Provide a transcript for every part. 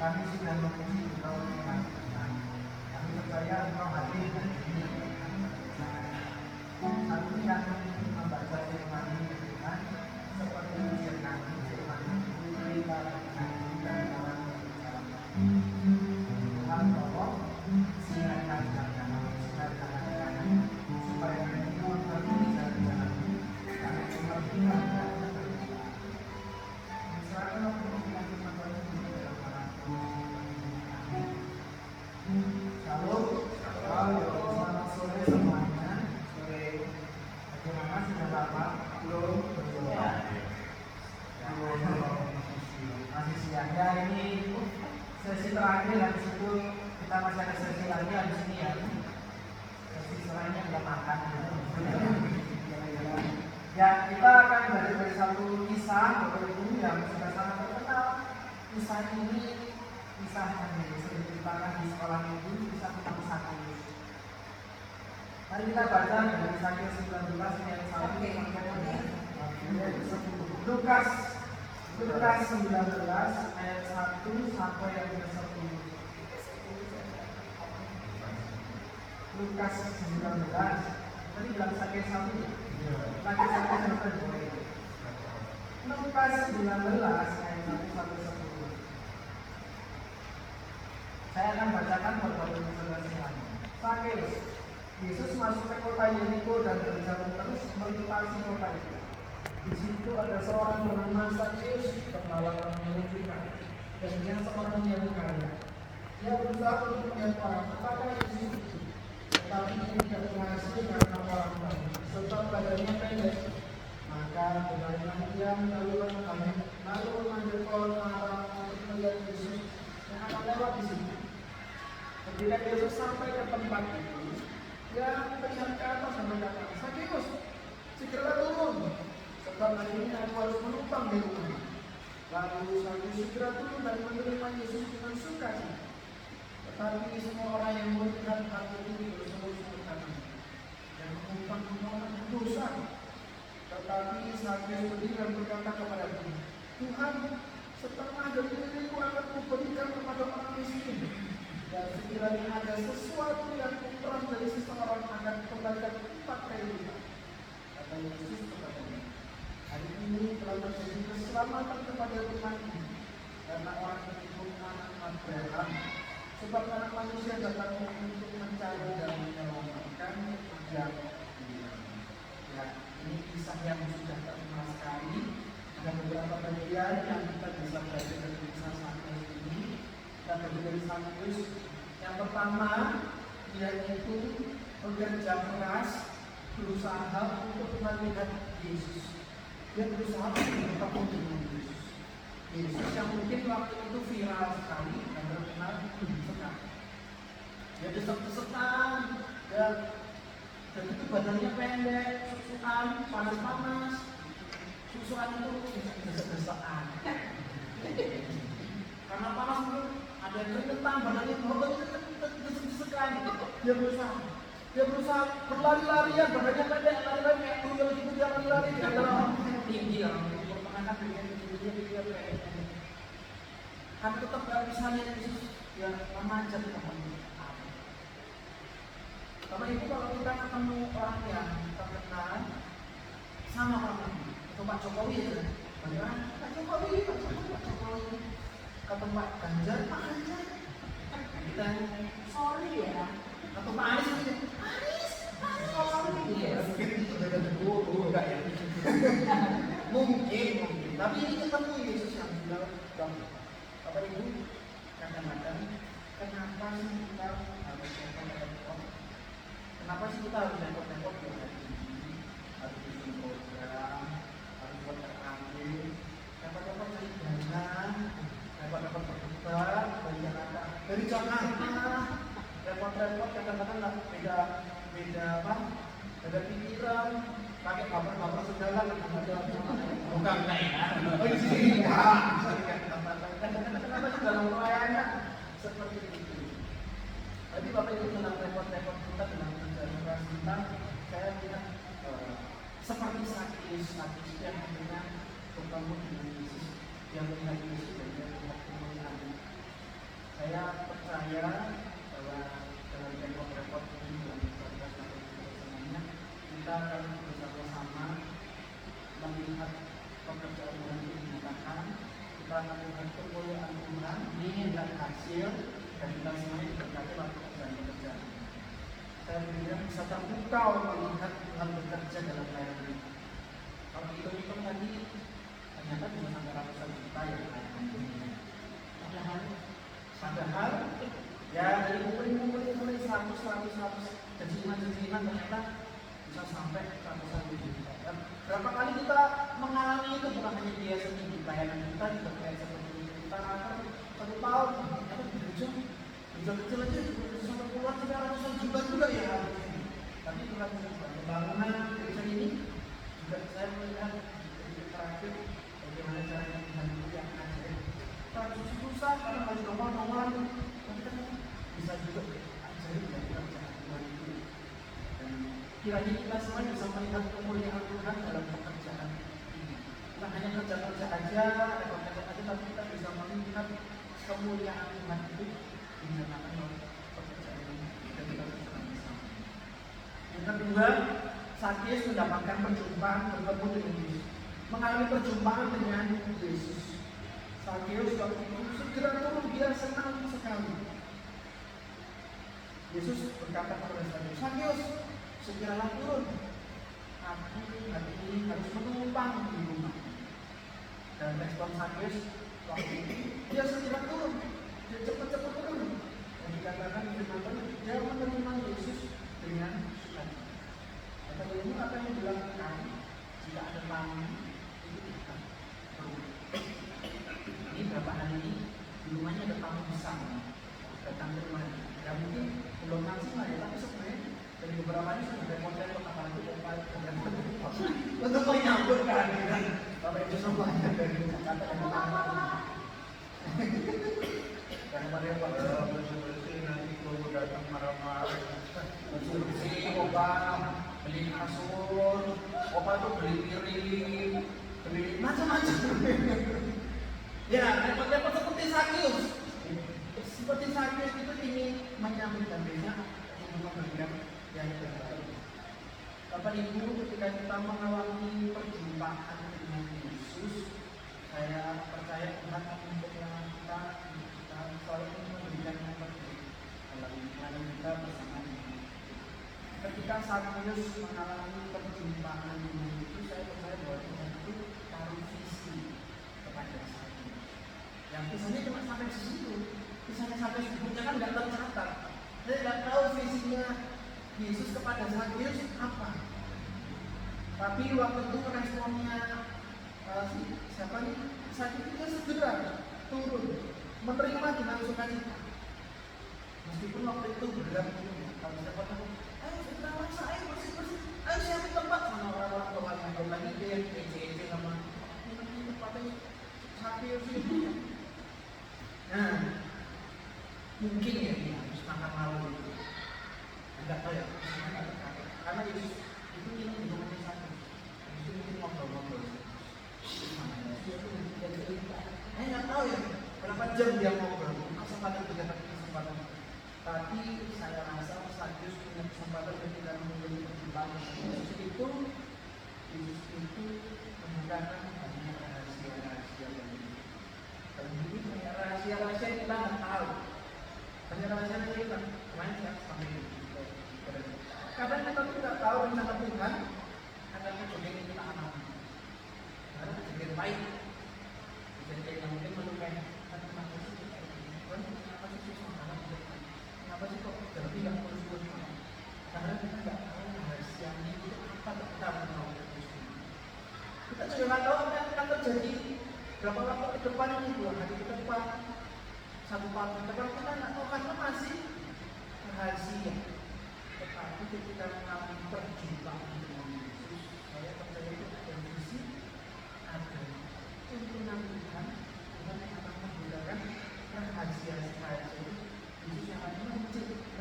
kami sudah memuji Engkau dengan Tuhan. Kami percaya Engkau hadir dan hidup. Kami yang membaca firman Tuhan seperti firman firman kita dan orang berbicara. Tuhan tolong siarkan jangan supaya firman kami bisa berjalan. Kami mengerti dan Shalom, selamat sore semuanya. Sore, bagaimana sudah Bapak? Belum? Masih siang ya, ini sesi terakhir. Habis itu kita masih ada sesi lagi habis ini ya. Sesi selainnya udah makan. Ya, kita akan belajar dari satu kisah Bapak Ibu yang sudah sangat terkenal. Kisah ini kisah yang sering diceritakan di sekolah minggu, kisah tentang Sakeus. Mari kita baca dari Sakeus 19 ayat 1 sampai 10. Lukas 19 ayat 1 sampai ayat 10. Lukas 19. Tadi bilang Sakeus 1 ya? Sakeus 1 sampai 2. Lukas 19 ayat 1 sampai 10. Saya akan bacakan beberapa saudara semuanya. Sakeus. Yesus masuk ke kota Yeriko dan berjalan terus melintasi kota itu. Di situ ada seorang bernama Sakeus, bernama orang menunjukkan, dan dia seorang yang kaya. Dia berusaha untuk melihat orang kepada Yesus itu, tetapi tidak berhasil karena orang banyak, sebab badannya pendek. Maka berlarilah dia lalu memanggil orang untuk melihat Yesus yang akan lewat di situ. Ketika Yesus sampai ke tempat itu, dia melihat ke atas dan berkata, Sakeus, segera turun, sebab hari ini aku harus menumpang di rumah. Lalu Sakeus segera turun dan menerima Yesus dengan sukacita. Tetapi semua orang yang melihat hal itu terus berkata, yang menumpang orang berdosa. Tetapi Sakeus berdiri dan berkata kepada Tuhan, Tuhan, setengah dari diriku akan kuberikan kepada orang miskin. Dan sekiranya ada sesuatu yang kurang dari seseorang akan kembalikan 4 kali lipat. Kata Yesus kepadanya, hari ini telah terjadi keselamatan kepada rumah ini, karena orang itu anak Abraham. Sebab anak manusia datang untuk mencari dan menyelamatkan yang hilang. Ya, ini kisah yang sudah terkenal sekali. Ada beberapa bagian yang kita bisa belajar dari kisah Sakeus ini. Dan dari Sakeus yang pertama, yaitu bekerja keras, berusaha untuk melihat Yesus. Dia berusaha untuk bertemu dengan Yesus. Yesus yang mungkin waktu itu viral sekali dan terkenal sekali. Dia desek-desekan dan itu badannya pendek, susuan, panas-panas. Susuan itu desek-desekan. Karena panas itu ada keringetan, badannya desek-desekan. Dia berusaha berlari-larian, badannya pendek, lari-lari kayak tuyul gitu, dia lari-lari di antara orang tinggi, orang pertengahan dengan dia pendek. Kan tetap gak bisa lihat Yesus, dia memanjat ke bawah. Karena itu kalau kita ketemu orang yang terkenal sama orang itu, atau Pak Jokowi ya, Pak Jokowi, kata Pak Ganjar, Pak Ganjar, kita sorry ya, atau Pak Anies, sorry ya, enggak ya, mungkin, tapi ini ketemu Yesus yang bilang, Bapak Ibu, kadang-kadang kenapa sih kita harus repot-repot? Kenapa sih kita harus repot-repot buat ini? Harus bikin program, harus buat terambil, repot-repot cari dana, repot-repot berdebat dari Jakarta, repot-repot kadang-kadang nggak beda apa? Beda pikiran, pakai kabar-kabar segala, bukan ya? Oh ini kenapa sih dalam pelayanan seperti itu? Tadi Bapak Ibu tentang repot-repot kita, tentang kerja keras kita, saya lihat seperti Sakeus yang akhirnya bertemu dengan Yesus, yang melihat Yesus dan dia melihat kemuliaan. dengan kemuliaan Tuhan, ini adalah hasil dan kita semuanya diberkati waktu pekerjaan. Saya bilang bisa terbuka melihat Tuhan bekerja dalam pelayanan ini. Kalau hitung-hitung tadi, ternyata bisa sampai ratusan juta ya pelayanan. Padahal ya dari kumpulin 100 jajinan ternyata bisa sampai ratusan juta. Dan berapa kali kita mengalami itu, bukan hanya dia sendiri di pelayanan kita, juga kayak seperti kita akan 1 tahun, ternyata berjuang kecil aja sampai puluhan sampai ratusan juta juga ya. Tapi Tuhan pembangunan gereja ini juga saya melihat di terakhir bagaimana caranya Tuhan itu yang ajaib. Terus susah karena harus nomor-nomoran, tapi kan bisa juga ajaib dari kerjaan Tuhan itu. Dan kiranya kita semua bisa melihat kemuliaan Tuhan dalam pekerjaan ini. Bukan hanya kerja-kerja aja, tapi kita bisa melihat kemuliaan Tuhan itu dinyatakan oleh pekerjaan ini dan kita bersama. Yang kedua, Sakyus mendapatkan perjumpaan bertemu dengan Yesus, mengalami perjumpaan dengan Yesus. Sakyus waktu itu segera turun, dia senang sekali. Yesus berkata kepada Sakyus, "Sakyus, segeralah turun. Aku hari ini harus menumpang di rumah." Dan respon Sakyus waktu itu, dia segera turun, dia cepat-cepat turun. Dan dikatakan dia menerima Yesus dengan sukacita. Kata ilmu apa yang dilakukan jika ada tamu itu kita turun. Ini berapa hari ini di rumahnya ada tamu besar datang ke rumahnya. Ya mungkin belum langsung lah ya, tapi sebenarnya dari beberapa hari sudah ada model apalagi untuk menyambut kehadiran Bapak Ibu semuanya dari Jakarta dan Jakarta. Karena pada bersih-bersih nanti kalau datang marah-marah, bersih-bersih, obat, beli kasur, obat tuh beli piring, beli macam-macam. Ya, repot-repot seperti Sakyus. Seperti Sakyus itu ingin menyambut dan bisa untuk memberikan yang terbaik. Bapak Ibu, ketika kita mengalami perjumpaan dengan Yesus, saya percaya Tuhan untuk yang kita selalu memberikan yang terbaik dalam iman kita bersama dengan. Ketika Sakyus mengalami perjumpaan dengan Yesus, saya percaya bahwa Tuhan itu taruh visi kepada Sakyus. Yang kisahnya cuma sampai di situ, kisahnya sampai sebutnya kan nggak tercatat. Saya nggak tahu visinya Yesus kepada Sakyus apa. Tapi waktu itu responnya siapa nih? Sakyus itu segera turun, menerima dengan sukacita. Meskipun waktu itu berat, kalau siapa tahu, ayo kita masak, ayo bersih-bersih, ayo siapin tempat sama orang-orang tuanya. Kalau lagi dia yang ece-ece sama ini tempatnya Sakyus itu. Nah, mungkin ya dia harus makan malam itu. Enggak tahu ya, karena Yesus itu ingin hubungannya satu. Yesus mungkin ngobrol-ngobrol. Saya nggak tahu ya berapa jam dia ngobrol. Kesempatan kesempatan. Tapi saya rasa Sakyus punya kesempatan ketika menjadi perjumpaan Yesus itu menggunakan banyak rahasia-rahasia ini. Dan ini banyak rahasia-rahasia yang kita nggak tahu. Banyak rahasia yang kita kemarin saya sampai kadang kita tidak tahu rencana Tuhan akan kejadian kita alami. Karena kejadian baik, kejadian yang mungkin melukai. Kenapa sih kita ini? Kenapa sih susah banget? Kenapa sih kok jadi nggak terus-terus? Karena kita nggak tahu rahasianya itu apa, kita tahu. Kita juga nggak tahu apa yang akan terjadi berapa waktu ke depan ini, 2 hari ke depan, 1 tahun ke depan, kita nggak tahu karena masih rahasia. Tetapi ketika mengalami perjumpaan dengan Yesus, saya percaya itu ada visi, ada tuntunan Tuhan yang akan menggunakan rahasia-rahasia itu. Yesus yang akan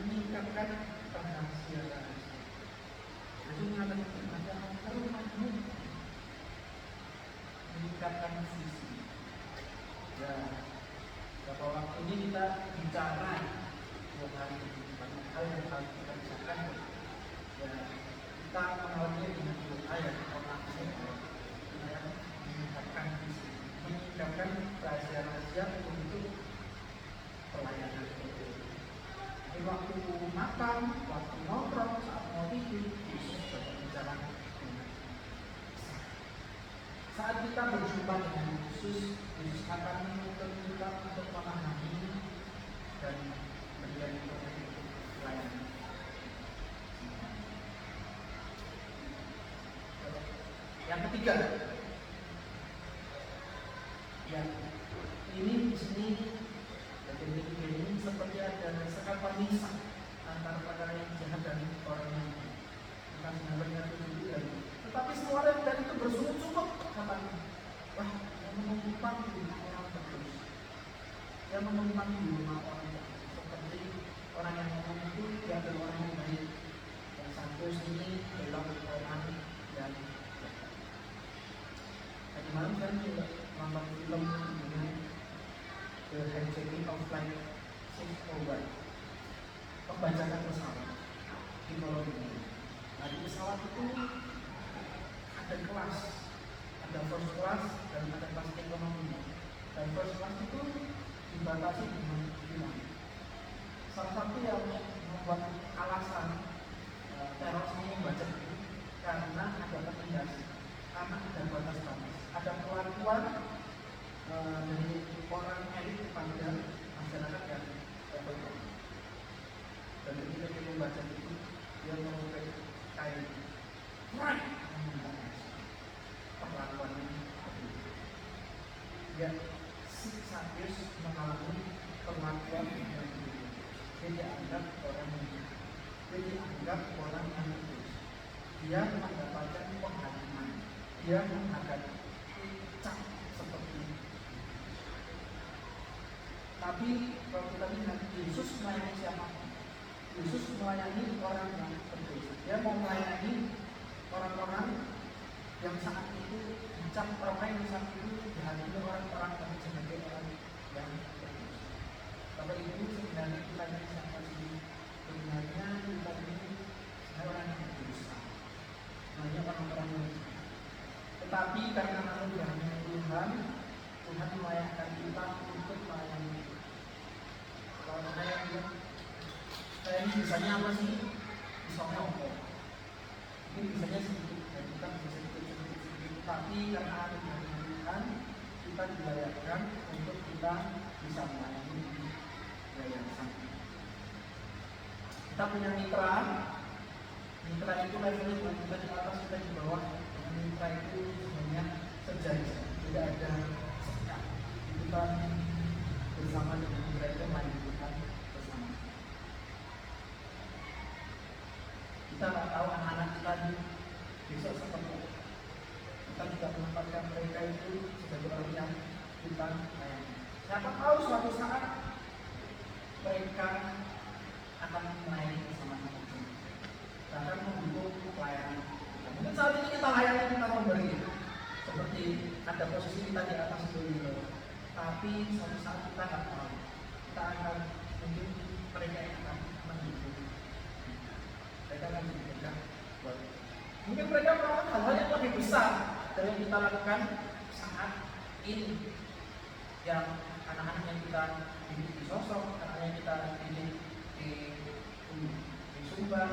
meningkatkan rahasia-rahasia. Yesus mengatakan ada rumahmu meningkatkan visi. Ya, beberapa waktu ini kita bicara 2 hari banyak hal yang harus kita kerjakan. Ya, kita mengalami dengan 2 ayat orang yang meningkatkan visi. meningkatkan rahasia-rahasia untuk pelayanan. Jadi waktu makan, waktu nongkrong, saat mau tidur, Yesus berbicara. Saat kita berjumpa dengan Yesus, Yesus akan menuntut kita untuk memahami dan menjadi pelayanan. Yang ketiga, ya ini di sini ini seperti ada sekat pemisah antara perkara yang jahat dan orang yang bukan sebenarnya itu. Tetapi semua orang dan itu bersungut-sungut katanya, wah yang menumpang di rumah orang terus, yang menumpang di rumah orang terus, seperti orang yang ngomong itu dia adalah orang yang baik, yang satu sini belok orang yang tadi malam saya juga nonton film dengan The Hijacking of Flight 601, pembajakan pesawat di Colombia. Nah di pesawat itu ada kelas, ada first class dan ada kelas ekonomi. Dan first class itu dibatasi dengan bilang. Salah satu yang membuat alasan terorisme membaca itu karena ada penindasan, karena ada batas-batas, ada kelakuan dari orang elit kepada masyarakat yang tertentu. Dan ketika dia membaca itu, dia merobek kain, perlakuannya seperti itu. Dia serius mengalami perlakuan yang berbeda. Dia dianggap orang yang dia dianggap orang yang terus. Dia mendapatkan penghakiman. Dia menghadapi cap seperti itu. Tapi kalau kita lihat Yesus melayani siapa? Yesus melayani orang yang berdosa. Dia mau melayani orang-orang yang saat itu dicap orang yang saat itu dihakimi orang-orang yang sebagai orang yang berdosa. Bapak Ibu sebenarnya kita ini siapa sih? Sebenarnya kita ini orang yang berdosa. Hanya orang-orang yang berdosa. Tetapi karena anugerahnya Tuhan, Tuhan melayakkan kita untuk melayani. Kalau saya bilang, saya ini bisanya apa sih? Bisanya apa? Ini bisanya sedikit, dan kita bisa sedikit. Tapi karena anugerahnya Tuhan, kita dilayakkan untuk kita bisa melayani yayasan. Kita punya mitra itu levelnya bukan kita di atas, kita di bawah. Mitra itu sebenarnya sejajar, tidak ada sekat. Kita bersama dengan mitra itu melanjutkan bersama. Kita nggak tahu anak-anak kita di besok seperti apa. Kita tidak menempatkan mereka itu sebagai orang yang kita layani. Siapa tahu suatu saat mereka akan melayani bersama-sama, bahkan mendukung pelayanan. Mungkin saat ini kita layani, kita memberi, seperti ada posisi kita di atas itu, tapi suatu saat kita nggak tahu, kita akan mungkin mereka yang akan mendukung, mereka akan diberikan buat. Mungkin mereka melakukan hal-hal yang lebih besar dari yang kita lakukan saat ini, yang anak-anak yang kita didik di sosok, anak-anak yang kita didik di Sumbar,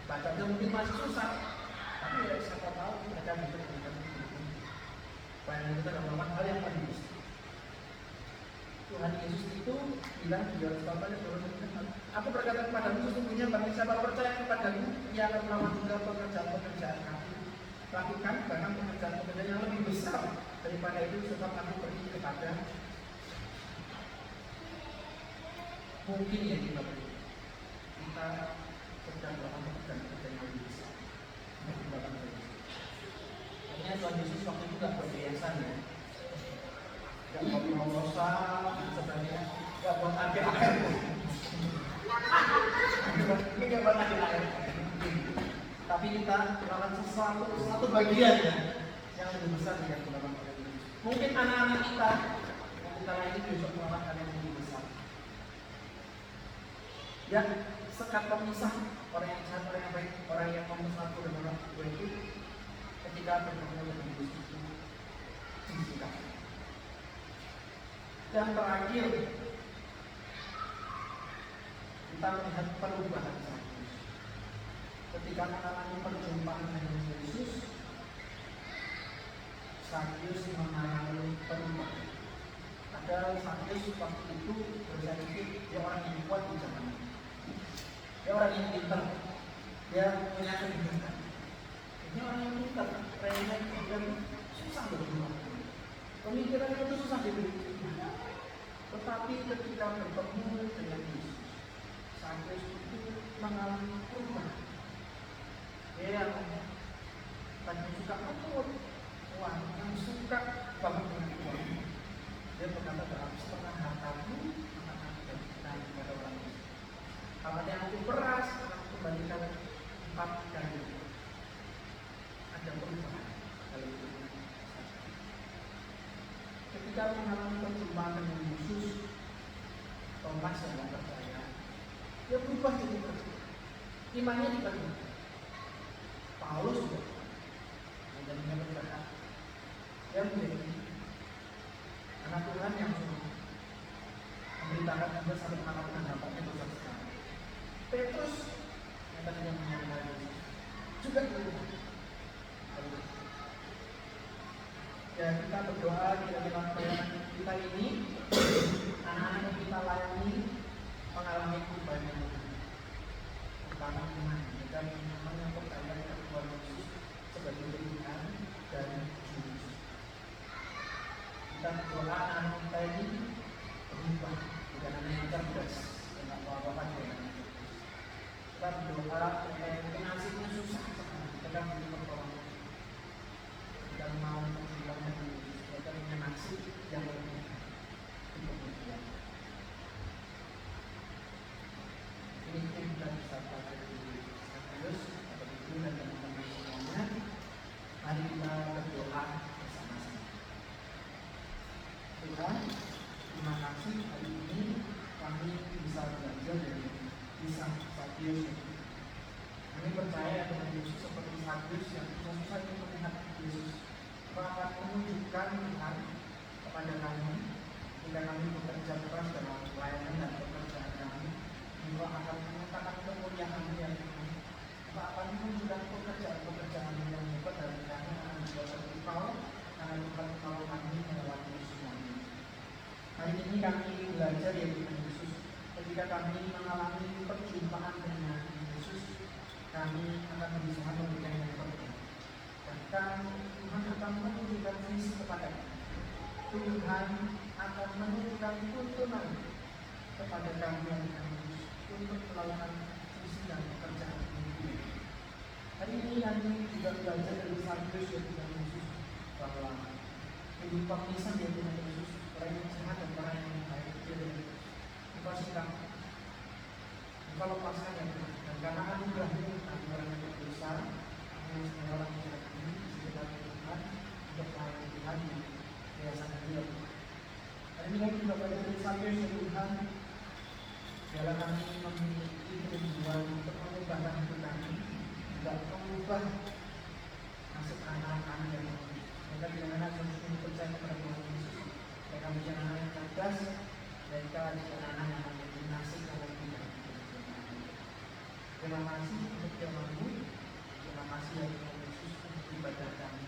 baca mungkin masih susah. Tapi ya siapa tahu mereka bisa memberikan pelayanan kita dalam melakukan hal yang paling besar. Tuhan Yesus itu bilang di dalam Bapaknya bahwa aku berkata kepadamu sesungguhnya barang siapa percaya kepadamu, ia akan melakukan juga pekerjaan-pekerjaan aku. Lakukan bahkan pekerjaan-pekerjaan yang lebih besar daripada itu, sebab aku pergi kepada mungkin ya kita sedang melakukan pekerjaan yang lebih besar. Akhirnya Tuhan Yesus waktu itu gak berhiasan ya, gak mau promosan sebenarnya, gak buat akhir-akhir. Ini gak buat akhir-akhir. Tapi kita melakukan satu bagian ya, yang lebih besar dari yang dilakukan oleh Yesus. Mungkin anak-anak kita yang kita layani besok melakukan yang lebih besar. Ya, sekat pemisah orang yang jahat, orang yang baik, orang yang mempersatu dan orang yang itu ketika bertemu dengan Yesus itu disikapi. Yang terakhir, kita melihat perubahan Zakheus. Ketika mengalami perjumpaan dengan Yesus, Zakheus mengalami perubahan. Padahal Zakheus waktu itu berpikir dia orang yang kuat di zaman itu. Dia orang yang pintar, dia punya kebijakan. Dia orang yang pintar, remeh dan susah berubah. Pemikirannya itu susah dibeli. Tetapi ketika bertemu dengan Yesus, Zakheus itu mengalami perubahan. Dia yang tadi suka ngikut, yang suka banget dengan uang. Dia berkata dalam setengah hartamu akan aku berikan kepada orang miskin. Kalau ada yang aku beras, akan kembalikan 4 kali. Ada perubahan dalam hidup. Ketika mengalami perjumpaan dengan Yesus, Thomas yang tidak percaya, dia berubah jadi percaya. Imannya dibagi. Paulus juga menjadinya percaya. Dia menjadi anak Tuhan yang memberitakan juga satu anak Tuhan dapatnya dosa besar. Petrus yang tadinya mengenal Yesus juga berubah. Ya, kita berdoa di dalam pelayanan kita ini, anak-anak yang kita layani mengalami perubahan yang pertama iman dan iman yang percaya kepada Tuhan Yesus sebagai Tuhan dan Juru. Kita berdoa anak kita ini berubah, bukan hanya yang cerdas dan apa-apa dengan Yesus. Kita berdoa yang nasibnya susah sekali, kita beri pertolongan. Kita mau menghilangkan Yesus, kita punya nasib yang lebih kemudian. Ini kita bisa pakai di Zakheus atau itu dan teman-teman semuanya. Mari kita berdoa bersama-sama. Tuhan, terima kasih hari ini kami bisa belajar dari kisah Zakheus. Kami percaya dengan Yesus seperti Zakheus yang susah itu melihat Yesus. Kau akan menunjukkan Tuhan kepada kami jika kami bekerja keras dalam pelayanan dan pekerjaan kami. Engkau akan menyatakan kemuliaan yang Tuhan. Engkau akan menunjukkan pekerjaan-pekerjaan yang hebat dari kami akan juga seperti Kau, karena Tuhan kalau kami melewati semuanya. Hari ini kami belajar dari Yesus. Ketika kami mengalami perjumpaan dengan Yesus, kami akan berusaha memberikan yang terbaik. Bahkan Tuhan akan menunjukkan visi kepada kami. Tuhan akan menunjukkan tuntunan kepada kami yang harus untuk melakukan visi dan pekerjaan ini. Hari ini kami juga belajar dari Zakheus yang Tuhan Yesus bahwa kehidupan lisan dari Tuhan Yesus, orang yang sehat dan orang yang baik dari Engkau sedang Engkau lepaskan yang Tuhan. Dan karena anugerah-Mu kami orang yang berdosa, kami semua orang yang ini sekitar Tuhan untuk melayani Tuhan di yayasan Dia. Hari ini kami juga belajar dari Zakheus yang Tuhan. Biarlah kami memiliki tujuan untuk mengubahkan hidup kami, tidak mengubah nasib anak-anak kami yang mereka tidak anak yang percaya kepada Tuhan Yesus. Mereka menjadi anak yang cerdas, mereka adalah anak yang memiliki nasib yang lebih baik. Terima kasih untuk firman-Mu. Terima kasih ya Tuhan Yesus untuk ibadah kami.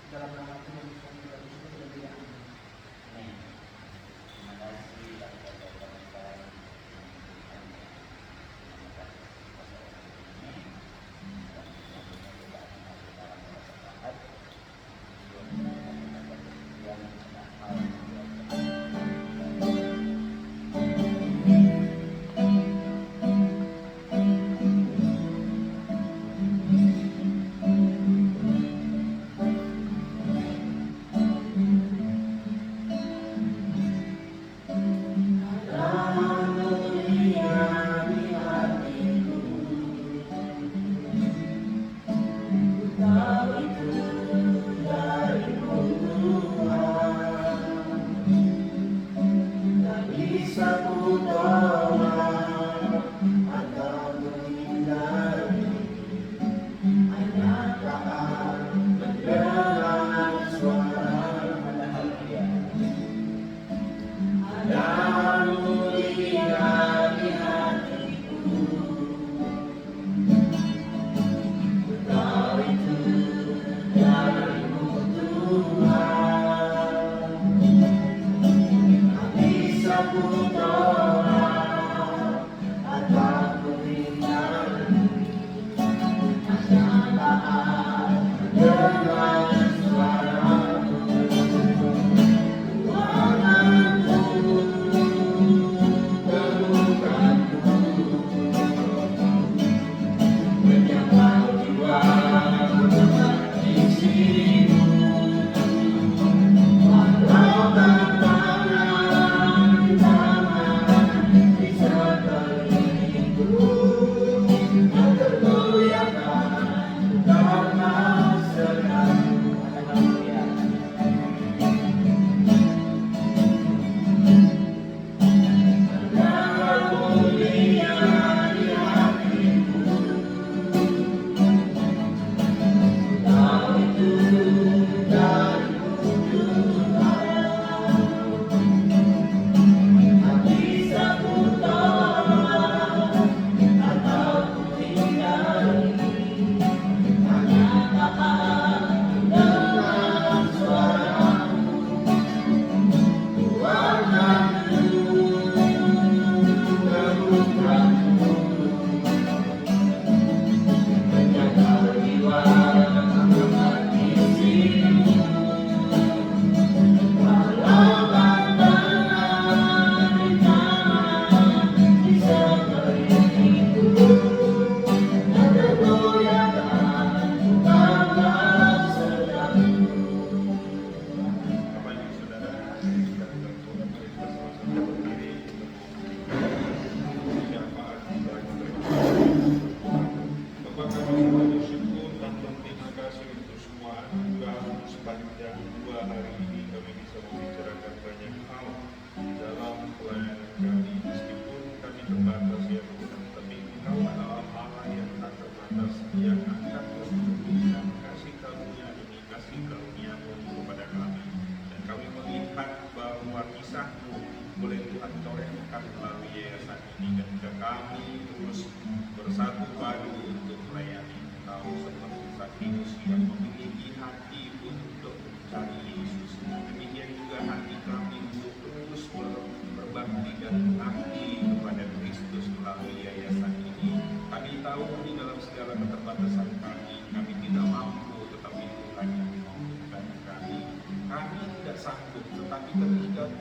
Dalam nama Tuhan Yesus kita bersyukur dan berdoa. Amin. Terima kasih atas kata-kata.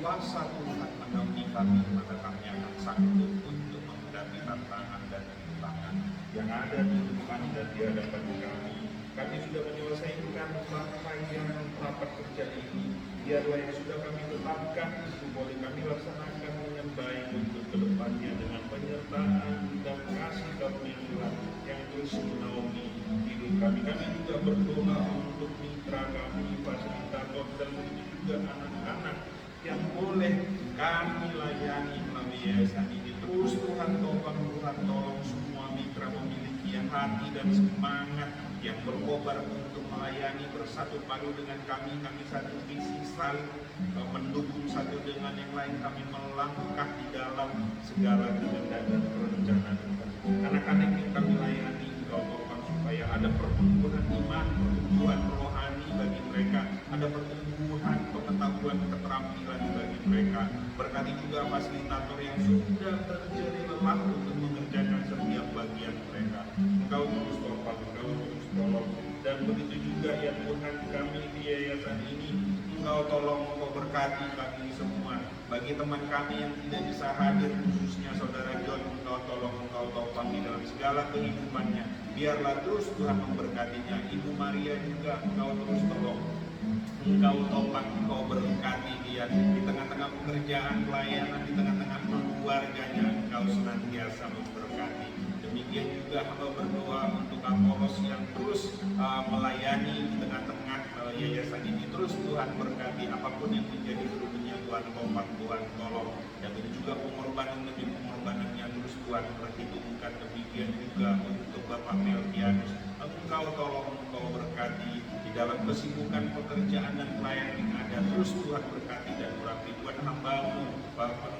Kuasa Tuhan menaungi kami, maka kami akan sanggup untuk menghadapi tantangan dan rintangan yang ada di depan dan di hadapan kami. Kami sudah menyelesaikan rangkaian rapat kerja ini. Biarlah yang sudah kami tetapkan itu boleh kami laksanakan dengan baik untuk kedepannya dengan penyertaan dan kasih karunia Tuhan yang terus menaungi hidup kami. Kami juga berdoa untuk mitra kami, fasilitator, dan juga anak-anak yang boleh kami layani melalui yayasan ini. Terus Tuhan tolong semua mitra memiliki hati dan semangat yang berkobar untuk melayani, bersatu padu dengan kami satu visi, saling mendukung satu dengan yang lain. Kami melangkah di dalam segala kehendak dan perencanaan Tuhan. Anak-anak yang kami layani, Engkau tolong supaya ada pertumbuhan iman, pertumbuhan rohani bagi mereka, ada pertumbuhan pengetahuan, keterampilan bagi mereka. Berkati juga fasilitator yang sudah terjadi lelah untuk mengerjakan setiap bagian mereka. Engkau terus tolong, Engkau terus tolong. Dan begitu juga ya Tuhan, kami di yayasan ini, Engkau tolong, Engkau berkati kami semua. Bagi teman kami yang tidak bisa hadir, khususnya Saudara John, Engkau tolong, Engkau topang di dalam segala kehidupannya. Biarlah terus Tuhan memberkatinya. Ibu Maria juga Engkau terus tolong, Engkau topang, Engkau berkati dia di tengah-tengah pekerjaan, pelayanan, di tengah-tengah keluarganya. Engkau senantiasa memberkati. Demikian juga hamba berdoa untuk Apolos yang terus melayani di tengah-tengah yayasan ini. Terus Tuhan berkati apapun yang menjadi kerugiannya, Tuhan topang, Tuhan tolong. Dan juga pengorbanan demi pengorbanan yang terus Tuhan perhitungkan. Demikian juga untuk Bapak Melkianus, Engkau tolong, Engkau berkati di dalam kesibukan pekerjaan dan pelayanan yang ada. Terus Tuhan berkati dan urapi Tuhan hamba-Mu Bapak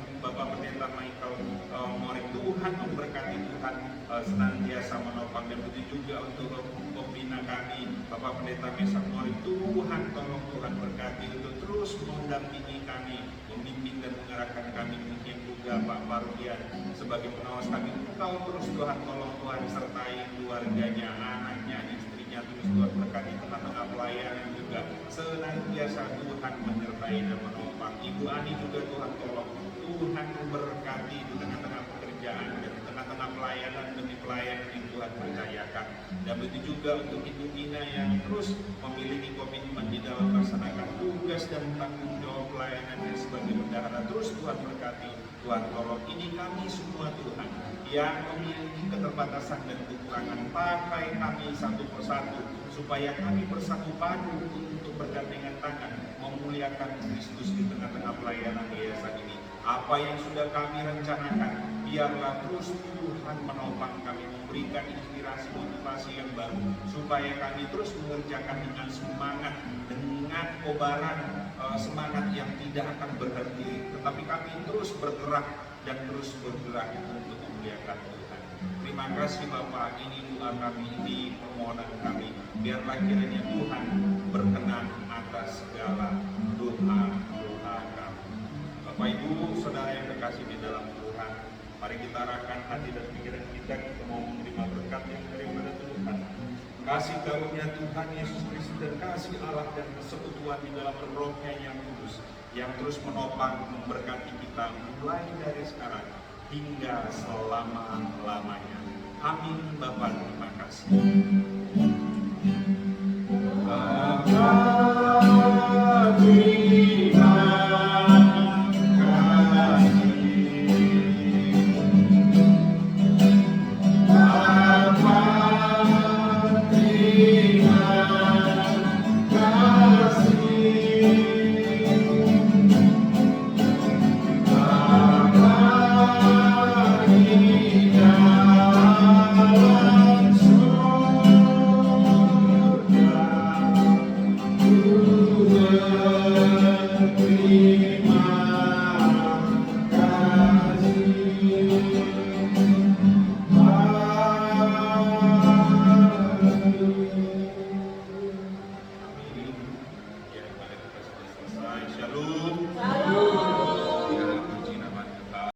Tuhan memberkati, Tuhan senantiasa menopang, dan begitu juga untuk pembina kami, Bapak Pendeta Mesak Mori. Tuhan tolong, Tuhan berkati untuk terus mendampingi kami, memimpin dan mengarahkan kami. Mungkin juga Pak Pardian sebagai penawas kami, Engkau terus Tuhan tolong, Tuhan sertai keluarganya, anaknya, istrinya, terus Tuhan berkati tengah-tengah pelayanan juga, senantiasa Tuhan menyertai dan menopang. Ibu Ani juga Tuhan tolong, Tuhan memberkati di tengah-tengah pekerjaan dan di tengah-tengah pelayanan demi pelayanan yang Tuhan percayakan. Dan begitu juga untuk Ibu Ina yang terus memiliki komitmen di dalam melaksanakan tugas dan tanggung jawab pelayanannya sebagai bendahara. Terus Tuhan berkati, Tuhan tolong. Ini kami semua Tuhan yang memiliki keterbatasan dan kekurangan, pakai kami satu persatu supaya kami bersatu padu untuk bergandengan tangan memuliakan Kristus di tengah-tengah pelayanan yayasan ini. Apa yang sudah kami rencanakan, biarlah terus Tuhan menopang kami, memberikan inspirasi, motivasi yang baru, supaya kami terus mengerjakan dengan semangat, dengan kobaran semangat yang tidak akan berhenti, tetapi kami terus bergerak dan terus bergerak untuk memuliakan Tuhan. Terima kasih Bapak, ini doa kami, ini permohonan kami. Biarlah kiranya Tuhan berkenan atas segala doa-doa kami. Bapak Ibu, Saudara yang terkasih di dalam Tuhan, mari kita arahkan hati dan pikiran kita mau menerima berkat yang daripada Tuhan. Kasih karunia Tuhan Yesus Kristus dan kasih Allah dan persekutuan di dalam Roh-Nya yang kudus, yang terus menopang, memberkati kita mulai dari sekarang hingga selama-lamanya. Amin. Bapak, terima kasih.